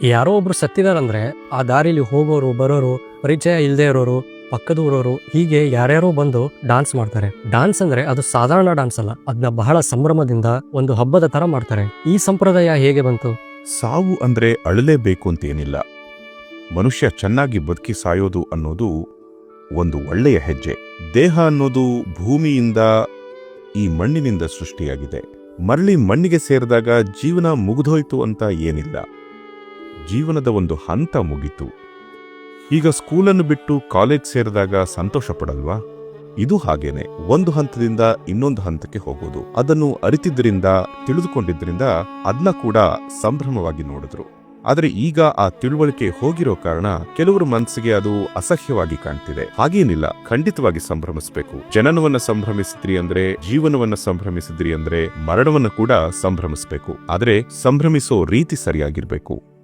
ಯಾರೋ ಒಬ್ರು ಸತ್ತಿದಾರಂದ್ರೆ ಆ ದಾರಿಲಿ ಹೋಗೋರು ಬರೋರು ಪರಿಚಯ ಇಲ್ಲದೆ ಇರೋರು ಪಕ್ಕದ ಊರೋರು ಹೀಗೆ ಯಾರ್ಯಾರೋ ಬಂದು ಡಾನ್ಸ್ ಮಾಡ್ತಾರೆ. ಡಾನ್ಸ್ ಅಂದ್ರೆ ಅದು ಸಾಧಾರಣ ಡಾನ್ಸ್ ಅಲ್ಲ, ಅದನ್ನ ಬಹಳ ಸಂಭ್ರಮದಿಂದ ಒಂದು ಹಬ್ಬದ ತರ ಮಾಡ್ತಾರೆ. ಈ ಸಂಪ್ರದಾಯ ಹೇಗೆ ಬಂತು? ಸಾವು ಅಂದ್ರೆ ಅಳಲೇಬೇಕು ಅಂತೇನಿಲ್ಲ. ಮನುಷ್ಯ ಚೆನ್ನಾಗಿ ಬದುಕಿ ಸಾಯೋದು ಅನ್ನೋದು ಒಂದು ಒಳ್ಳೆಯ ಹೆಜ್ಜೆ. ದೇಹ ಅನ್ನೋದು ಭೂಮಿಯಿಂದ, ಈ ಮಣ್ಣಿನಿಂದ ಸೃಷ್ಟಿಯಾಗಿದೆ. ಮರಳಿ ಮಣ್ಣಿಗೆ ಸೇರಿದಾಗ ಜೀವನ ಮುಗಿದೋಯ್ತು ಅಂತ ಏನಿಲ್ಲ, ಜೀವನದ ಒಂದು ಹಂತ ಮುಗೀತು. ಈಗ ಸ್ಕೂಲನ್ನು ಬಿಟ್ಟು ಕಾಲೇಜ್ ಸೇರಿದಾಗ ಸಂತೋಷ ಪಡಲ್ವಾ? ಇದು ಹಾಗೇನೆ, ಒಂದು ಹಂತದಿಂದ ಇನ್ನೊಂದು ಹಂತಕ್ಕೆ ಹೋಗೋದು. ಅದನ್ನು ಅರಿತಿದ್ದರಿಂದ, ತಿಳಿದುಕೊಂಡಿದ್ದರಿಂದ ಅದನ್ನ ಕೂಡ ಸಂಭ್ರಮವಾಗಿ ನೋಡಿದ್ರು. ಆದರೆ ಈಗ ಆ ತಿಳುವಳಿಕೆ ಹೋಗಿರೋ ಕಾರಣ ಕೆಲವರು ಮನಸ್ಸಿಗೆ ಅದು ಅಸಹ್ಯವಾಗಿ ಕಾಣ್ತಿದೆ. ಹಾಗೇನಿಲ್ಲ, ಖಂಡಿತವಾಗಿ ಸಂಭ್ರಮಿಸಬೇಕು. ಜನನವನ್ನ ಸಂಭ್ರಮಿಸಿದ್ರಿ ಅಂದ್ರೆ, ಜೀವನವನ್ನ ಸಂಭ್ರಮಿಸಿದ್ರಿ ಅಂದ್ರೆ, ಮರಣವನ್ನ ಕೂಡ ಸಂಭ್ರಮಿಸಬೇಕು. ಆದ್ರೆ ಸಂಭ್ರಮಿಸೋ ರೀತಿ ಸರಿಯಾಗಿರ್ಬೇಕು.